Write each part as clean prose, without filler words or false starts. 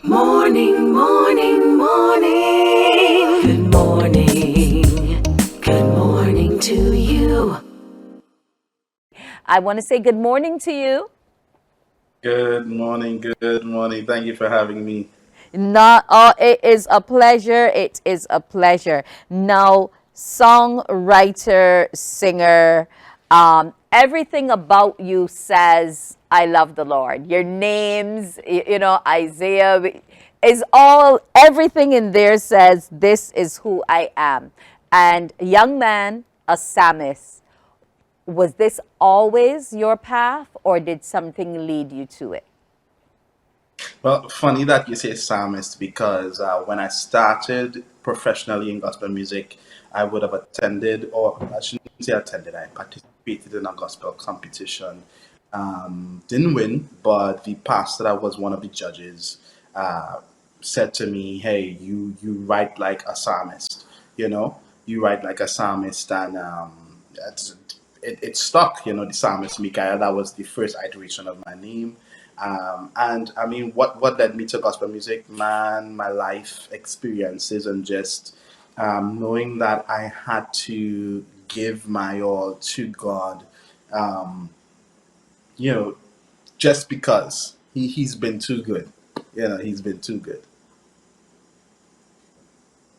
Morning, morning, morning. Good morning. Good morning to you. I want to say good morning to you. Good morning. Good morning. Thank you for having me. Not it is a pleasure. It is a pleasure. Now, songwriter, singer, everything about you says I love the Lord. Your names, Isaiah is all everything in there says this is who I am. And young man, a psalmist. Was this always your path or did something lead you to it? Well, funny that you say psalmist because when I started professionally in gospel music, I would have attended, or I shouldn't say attended, I participated in a gospel competition. Didn't win, but the pastor that was one of the judges uh, said to me, "Hey, you write like a psalmist, you know, you write like a psalmist," and it stuck, the psalmist Mekaiel. That was the first iteration of my name. And I mean, what led me to gospel music? Man, my life experiences and just knowing that I had to give my all to God, um, you know, just because he's been too good. He's been too good.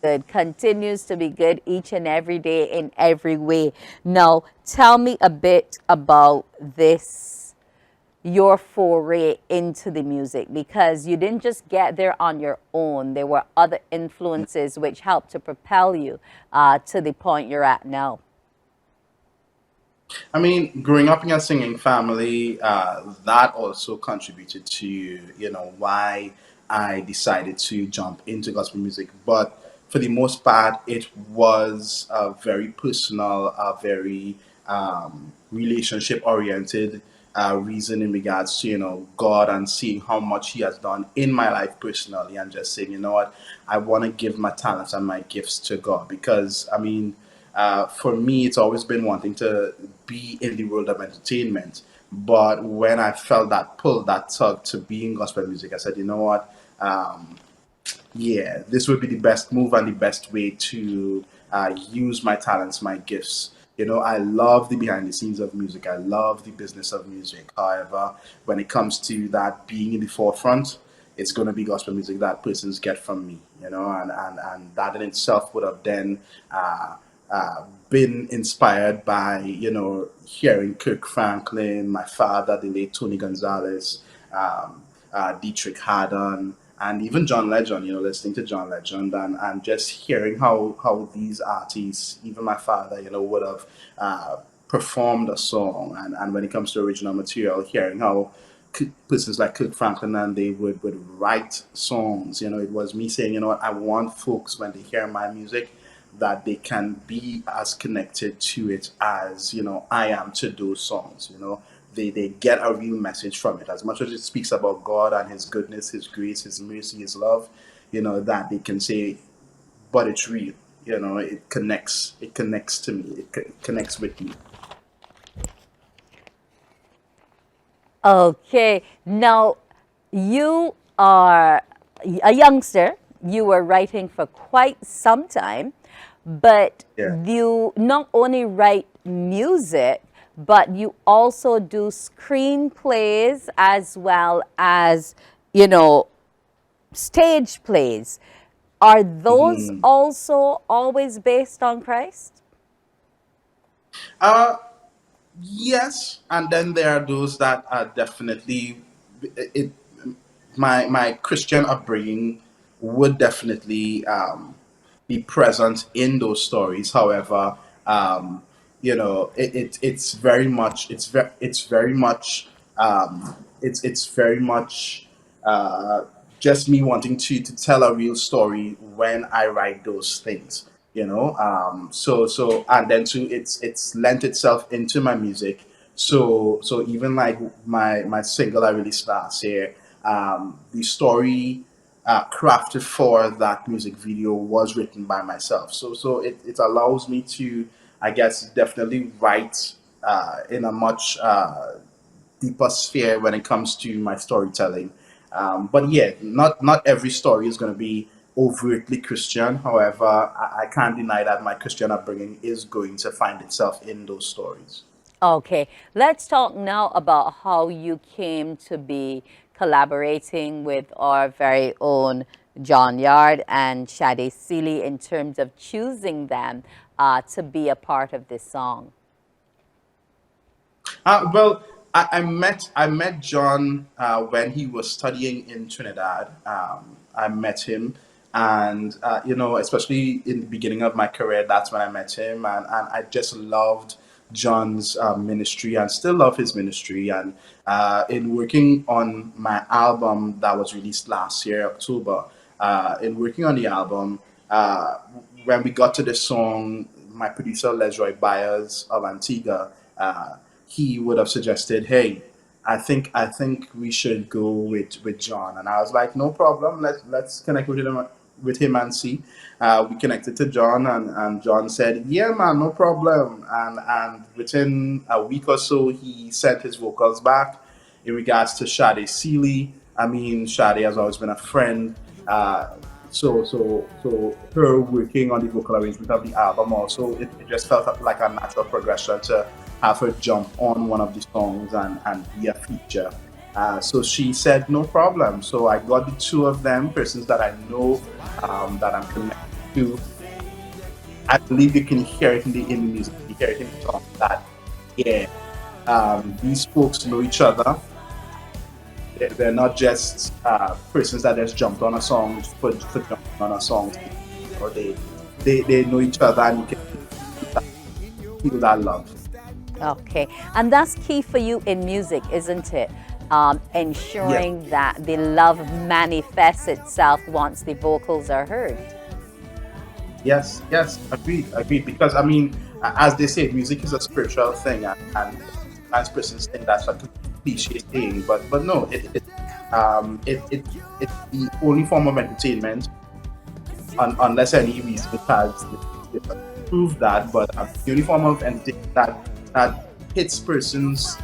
Good, continues to be good each and every day in every way. Now, tell me a bit about this, your foray into the music, because you didn't just get there on your own. There were other influences which helped to propel you to the point you're at now. I mean, growing up in a singing family, that also contributed to, why I decided to jump into gospel music. But for the most part, it was a very personal, a very relationship oriented reason in regards to, God and seeing how much He has done in my life personally and just saying, you know what, I want to give my talents and my gifts to God because, I mean, for me, it's always been wanting to be in the world of entertainment. But when I felt that pull, that tug to be in gospel music, I said, you know what? Yeah, this would be the best move and the best way to use my talents, my gifts. I love the behind the scenes of music. I love the business of music. However, when it comes to that being in the forefront, it's going to be gospel music that persons get from me, and that in itself would have then uh, been inspired by, hearing Kirk Franklin, my father, the late Tony Gonzales, Dietrich Haddon, and even John Legend, listening to John Legend and just hearing how these artists, even my father, would have performed a song. And when it comes to original material, hearing how persons like Kirk Franklin and they would write songs. It was me saying, I want folks when they hear my music that they can be as connected to it as I am to those songs. They get a real message from it as much as it speaks about God and His goodness, His grace, His mercy, His love. That they can say, but it's real. It connects. It connects to me. It connects with me. Okay, now you are a youngster. You were writing for quite some time, but Yeah. you not only write music, but you also do screenplays as well as, you know, stage plays. Are those Mhm. also always based on Christ? Uh, yes, and then there are those that are definitely it. My Christian upbringing would definitely be present in those stories. However, it's very much it's very much uh, just me wanting to tell a real story when I write those things. So and then too, it's lent itself into my music. So even like my single I released last year, the story crafted for that music video was written by myself. So it allows me to, I guess, definitely write in a much deeper sphere when it comes to my storytelling. But yeah, not every story is going to be overtly Christian. However, I can't deny that my Christian upbringing is going to find itself in those stories. Okay, let's talk now about how you came to be collaborating with our very own John Yarde and Sade Sealey in terms of choosing them to be a part of this song. Well, I met John when he was studying in Trinidad. I met him, and especially in the beginning of my career, that's when I met him, and I just loved John's ministry and still love his ministry. And in working on my album that was released last year, October, in working on the album, when we got to the song, my producer Lesroy Byers of Antigua. He would have suggested, "Hey, I think we should go with John," and I was like, "No problem. Let's connect with him and see." We connected to John, and John said, "Yeah, man, no problem." And within a week or so, he sent his vocals back. In regards to Sade Sealey, I mean, Sade has always been a friend. So her working on the vocal arrangement of the album also, it just felt like a natural progression to have her jump on one of the songs and be a feature. So she said no problem. So I got the two of them, persons that I know, that I'm connected to. I believe you can hear it in the music, you hear it in the song that yeah, these folks know each other. They're not just persons that just jumped on a song for jumping on a song, or they know each other, and you can feel that love. Okay, and that's key for you in music, isn't it? Yes, Ensuring that the love manifests itself once the vocals are heard. yes, agreed. Because I mean, as they say, music is a spiritual thing, and sometimes persons think that's a cliche thing, but no, it's the only form of entertainment, unless any research has proved that. But the only form of entertainment that hits persons,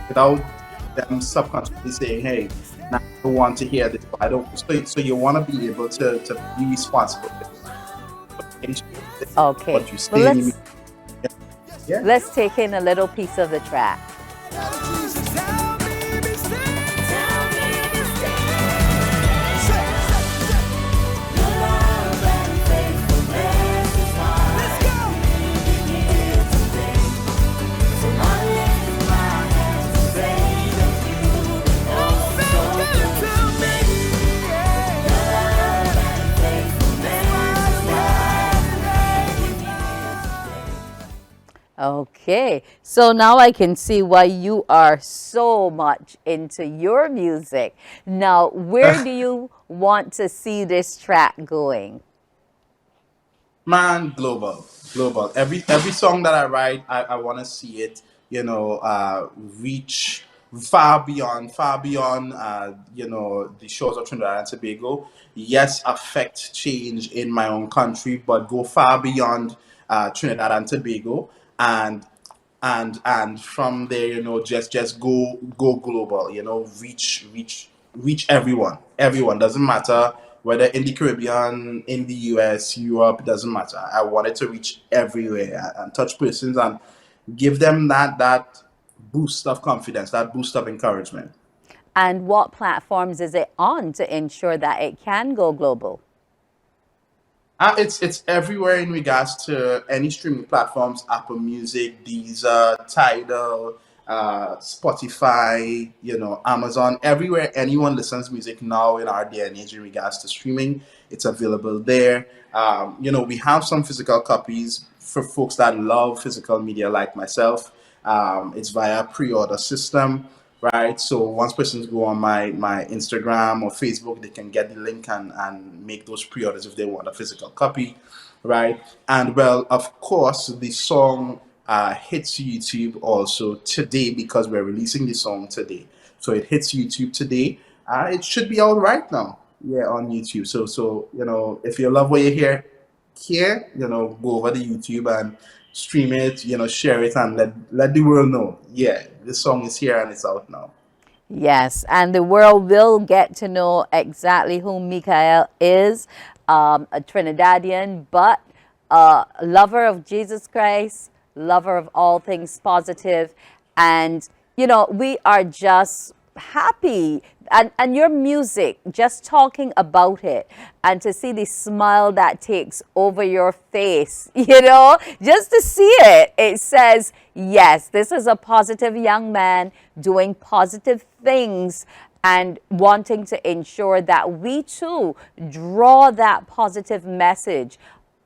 without them subconsciously saying, "Hey, now I don't want to hear this." I don't. So you want to be able to be responsible for Okay, what you well say in your music. Yeah. let's take in a little piece of the track. Okay, so now I can see why you are so much into your music. Now, where do you want to see this track going? Man, global. Every song that I write, I want to see it, reach far beyond, the shores of Trinidad and Tobago. Yes, affect change in my own country, but go far beyond Trinidad and Tobago, and and from there, just go global. Reach everyone. Doesn't matter whether in the Caribbean, in the US, Europe, doesn't matter. I wanted to reach everywhere and touch persons and give them that boost of confidence, that boost of encouragement. And what platforms is it on to ensure that it can go global? It's everywhere in regards to any streaming platforms: Apple Music, Deezer, Tidal, Spotify, Amazon. Everywhere anyone listens music now in our day and age in regards to streaming, it's available there. We have some physical copies for folks that love physical media like myself. It's via pre-order system, right? So once persons go on my Instagram or Facebook, they can get the link and make those pre-orders if they want a physical copy, right? And well, of course, the song hits YouTube also today because we're releasing the song today. So it hits YouTube today. It should be all right now, yeah, on YouTube. So if you love what you hear here, go over to YouTube and stream it, share it, and let the world know. Yeah, this song is here and it's out now. Yes, and the world will get to know exactly who Mekaiel is, a Trinidadian, but a lover of Jesus Christ, lover of all things positive, and we are just happy, and your music, just talking about it, and to see the smile that takes over your face, just to see it, it says, yes, this is a positive young man doing positive things and wanting to ensure that we too draw that positive message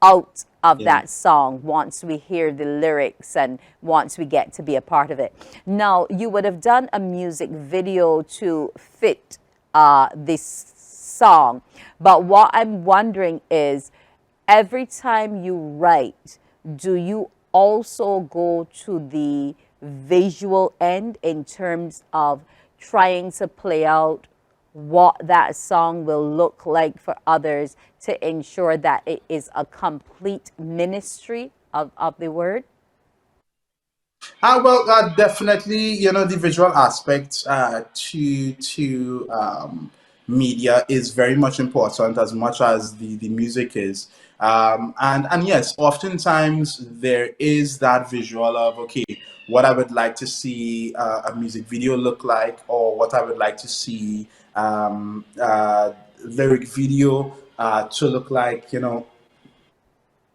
out of Yeah. that song once we hear the lyrics and once we get to be a part of it. Now, you would have done a music video to fit this song, but what I'm wondering is, every time you write, do you also go to the visual end in terms of trying to play out what that song will look like for others to ensure that it is a complete ministry of the word? Well, definitely, the visual aspect to media is very much important as much as the music is. And yes, oftentimes there is that visual of, okay, what I would like to see a music video look like, or what I would like to see lyric video to look like,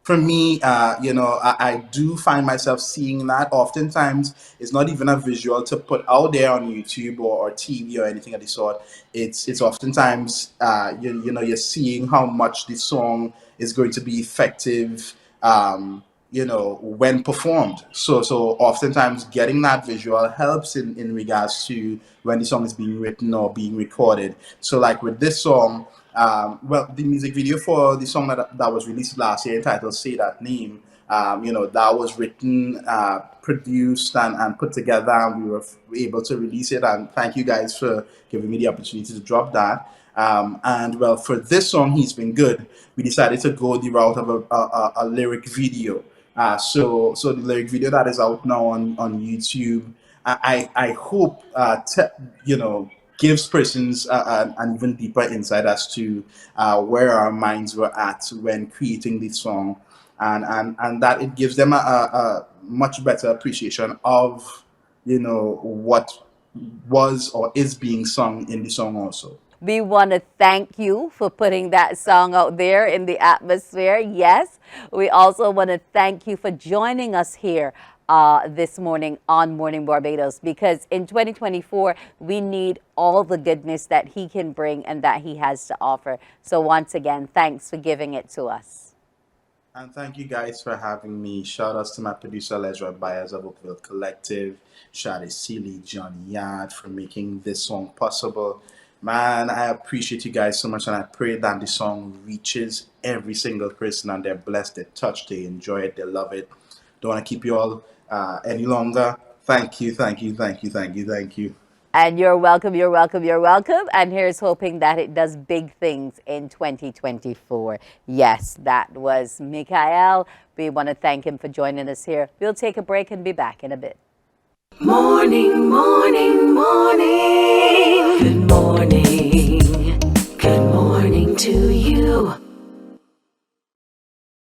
for me, I do find myself seeing that. Oftentimes, it's not even a visual to put out there on YouTube or TV or anything of the sort. It's oftentimes, you're seeing how much the song is going to be effective, when performed. So oftentimes getting that visual helps in regards to when the song is being written or being recorded. So like with this song, well, the music video for the song that was released last year entitled Say That Name, that was written, produced, and put together, and we were able to release it. And thank you guys for giving me the opportunity to drop that. And well, for this song, He's Been Good, we decided to go the route of a lyric video. So the lyric video that is out now on YouTube, I hope, gives persons an even deeper insight as to where our minds were at when creating this song, and that it gives them a much better appreciation of what was or is being sung in the song also. We want to thank you for putting that song out there in the atmosphere. Yes, we also want to thank you for joining us here this morning on Morning Barbados, because in 2024, we need all the goodness that he can bring and that he has to offer. So once again, thanks for giving it to us. And thank you guys for having me. Shout outs to my producer, Lesra Byers of Oakville Collective, Sade Sealey, Johnny Yarde for making this song possible. Man, I appreciate you guys so much, and I pray that the song reaches every single person and they're blessed, they're touched, they enjoy it, they love it. Don't want to keep you all any longer. Thank you, thank you, thank you, thank you, thank you. And you're welcome, you're welcome, you're welcome. And here's hoping that it does big things in 2024. Yes, that was Mekaiel. We want to thank him for joining us here. We'll take a break and be back in a bit. Morning, morning, morning. Good morning. Good morning to you.